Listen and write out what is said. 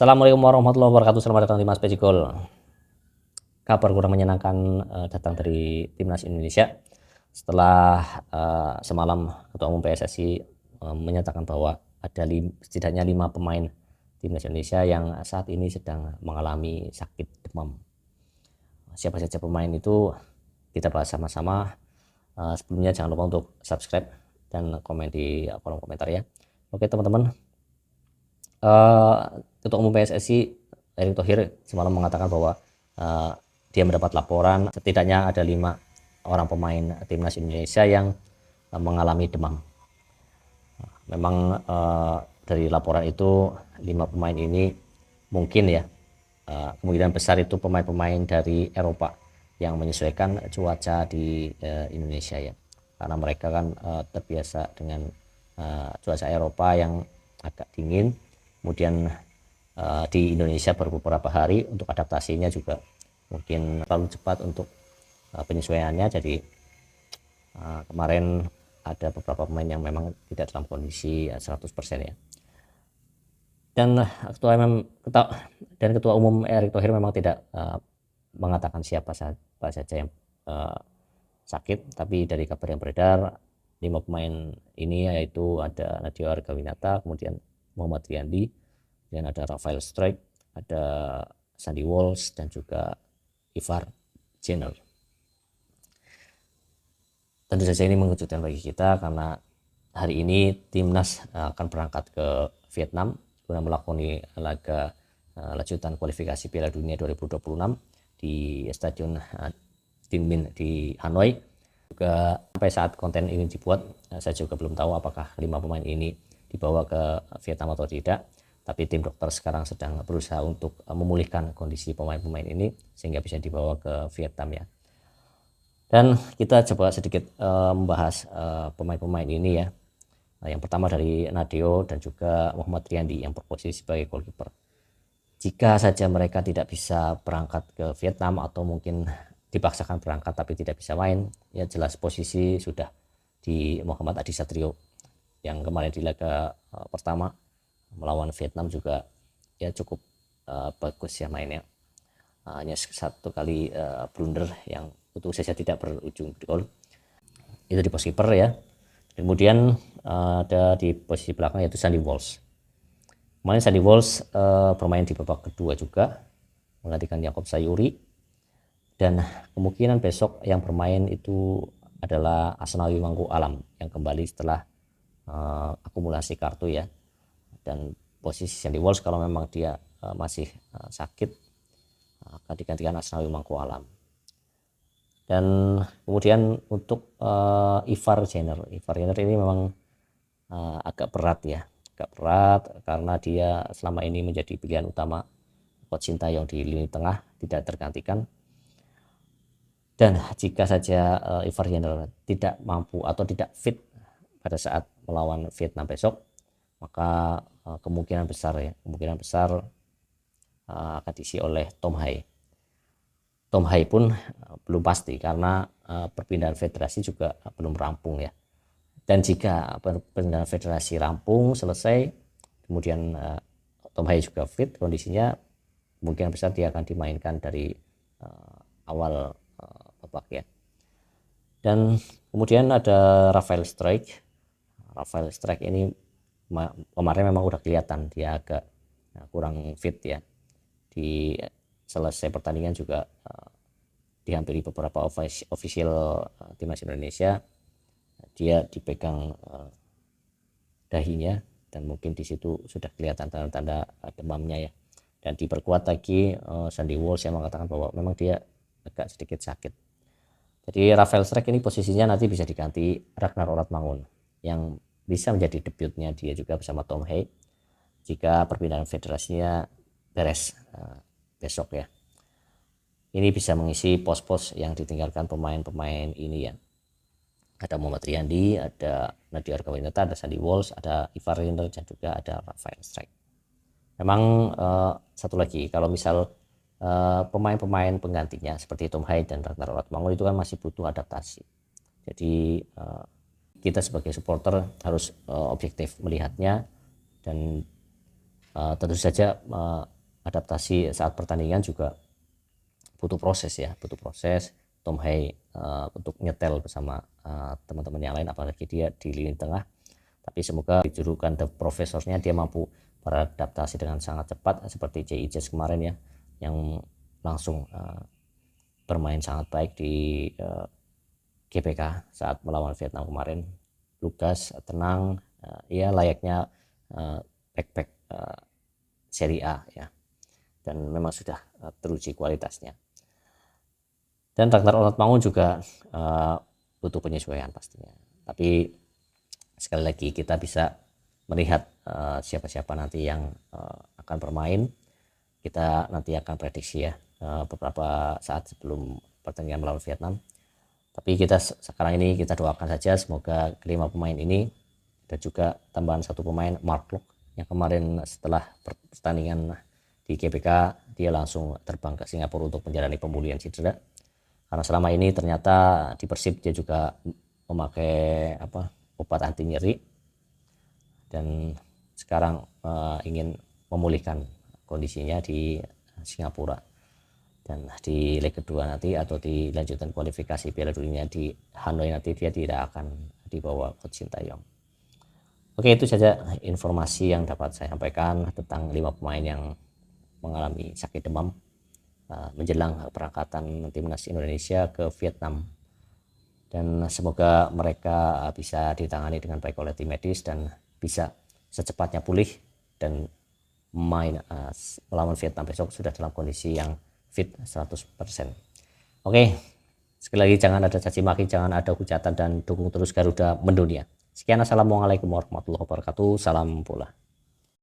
Assalamualaikum warahmatullahi wabarakatuh. Selamat datang di Mas Pejigol. Kabar kurang menyenangkan datang dari Timnas Indonesia setelah semalam Ketua Umum PSSI menyatakan bahwa ada setidaknya 5 pemain Timnas Indonesia yang saat ini sedang mengalami sakit demam. Siapa saja pemain itu kita bahas sama-sama. Sebelumnya jangan lupa untuk subscribe dan komen di kolom komentar ya. Oke teman-teman. Ketua Umum PSSI Erick Thohir semalam mengatakan bahwa dia mendapat laporan setidaknya ada 5 orang pemain Timnas Indonesia yang mengalami demam. Memang dari laporan itu 5 pemain ini mungkin ya kemungkinan besar itu pemain-pemain dari Eropa yang menyesuaikan cuaca di Indonesia ya, karena mereka kan terbiasa dengan cuaca Eropa yang agak dingin. Kemudian di Indonesia baru beberapa hari, untuk adaptasinya juga mungkin terlalu cepat untuk penyesuaiannya. Jadi kemarin ada beberapa pemain yang memang tidak dalam kondisi 100% ya. Dan Ketua Umum Erick Thohir memang tidak mengatakan siapa saja yang sakit, tapi dari kabar yang beredar 5 pemain ini yaitu ada Nadeo Argawinata, kemudian Muhammad Riyandi, dan ada Rafael Strijk, ada Sandy Walsh, dan juga Ivar Jenner. Tentu saja ini mengejutkan bagi kita karena hari ini Timnas akan berangkat ke Vietnam guna melakoni laga lanjutan kualifikasi Piala Dunia 2026 di Stadion Dinh Minh di Hanoi. Juga sampai saat konten ini dibuat, saya juga belum tahu apakah 5 pemain ini dibawa ke Vietnam atau tidak. Tapi tim dokter sekarang sedang berusaha untuk memulihkan kondisi pemain-pemain ini sehingga bisa dibawa ke Vietnam ya. Dan kita coba sedikit membahas pemain-pemain ini ya. Yang pertama dari Nadeo dan juga Muhammad Riyandi yang berposisi sebagai goalkeeper. Jika saja mereka tidak bisa berangkat ke Vietnam atau mungkin dipaksakan berangkat tapi tidak bisa main, ya jelas posisi sudah di Muhammad Adi Satrio yang kemarin di laga pertama melawan Vietnam juga ya cukup bagus ya mainnya. Hanya satu kali blunder yang untuk saja tidak berujung gol. Itu di posisi kiper ya. Kemudian ada di posisi belakang yaitu Sandy Walsh. Kemarin Sandy Walsh bermain di babak kedua juga menggantikan Yakob Sayuri, dan kemungkinan besok yang bermain itu adalah Asnawi Mangku Alam yang kembali setelah akumulasi kartu ya. Dan posisi Sandy Walsh kalau memang dia masih sakit akan digantikan Asnawi Mangku Alam. Dan kemudian untuk Ivar Jenner ini memang agak berat ya, karena dia selama ini menjadi pilihan utama Coach Sintayong di lini tengah, tidak tergantikan. Dan jika saja Ivar Jenner tidak mampu atau tidak fit pada saat melawan Vietnam besok, maka kemungkinan besar akan diisi oleh Tom Hai. Tom Hai pun belum pasti karena perpindahan federasi juga belum rampung ya. Dan jika perpindahan federasi rampung selesai, kemudian Tom Hai juga fit kondisinya, kemungkinan besar dia akan dimainkan dari awal babak ya. Dan kemudian ada Rafael Strijk ini kemarin memang udah kelihatan dia agak kurang fit ya. Di selesai pertandingan juga dihampiri beberapa official Timnas Indonesia, dia dipegang dahinya dan mungkin di situ sudah kelihatan tanda-tanda demamnya ya. Dan diperkuat lagi Sandy Walsh yang mengatakan bahwa memang dia agak sedikit sakit. Jadi Rafael Strijk ini posisinya nanti bisa diganti Ragnar Oratmangun yang bisa menjadi debutnya dia juga bersama Tom Hai jika perpindahan federasinya beres besok ya. Ini bisa mengisi pos-pos yang ditinggalkan pemain-pemain ini ya. Ada Muhammad Riyandi, ada Nadeo Argawinata, ada Sandy Walsh, ada Ivar Jenner, dan juga ada Rafael Strijk. Memang satu lagi, kalau misal pemain-pemain penggantinya seperti Tom Hai dan Ragnar Oratmangun itu kan masih butuh adaptasi. Jadi kita sebagai supporter harus objektif melihatnya dan Tentu saja adaptasi saat pertandingan juga butuh proses ya, butuh proses. Tom Hay untuk nyetel bersama teman-teman yang lain, apalagi dia di lini tengah. Tapi semoga dijurukan the profesornya dia mampu beradaptasi dengan sangat cepat seperti J.I. Jazz kemarin ya, yang langsung bermain sangat baik di GBK saat melawan Vietnam kemarin. Lukas tenang, ya layaknya back Serie A ya, dan memang sudah teruji kualitasnya. Dan Ragnar Ornatmangun juga butuh penyesuaian pastinya. Tapi sekali lagi kita bisa melihat siapa-siapa nanti yang akan bermain. Kita nanti akan prediksi ya beberapa saat sebelum pertandingan melawan Vietnam. Tapi kita sekarang ini kita doakan saja semoga kelima pemain ini dan juga tambahan satu pemain Mark Locke yang kemarin setelah pertandingan di GBK dia langsung terbang ke Singapura untuk menjalani pemulihan cedera. Karena selama ini ternyata di Persib dia juga memakai obat anti nyeri dan sekarang ingin memulihkan kondisinya di Singapura. Dan di leg kedua nanti atau di lanjutan kualifikasi Piala Dunia di Hanoi nanti dia tidak akan dibawa Coach Sintayong. Oke, itu saja informasi yang dapat saya sampaikan tentang 5 pemain yang mengalami sakit demam menjelang keberangkatan timnas Indonesia ke Vietnam. Dan semoga mereka bisa ditangani dengan baik oleh tim medis dan bisa secepatnya pulih dan main melawan Vietnam besok sudah dalam kondisi yang fit 100%. Oke, sekali lagi jangan ada caci maki, jangan ada hujatan, dan dukung terus Garuda mendunia. Sekian, assalamualaikum warahmatullahi wabarakatuh, salam bola.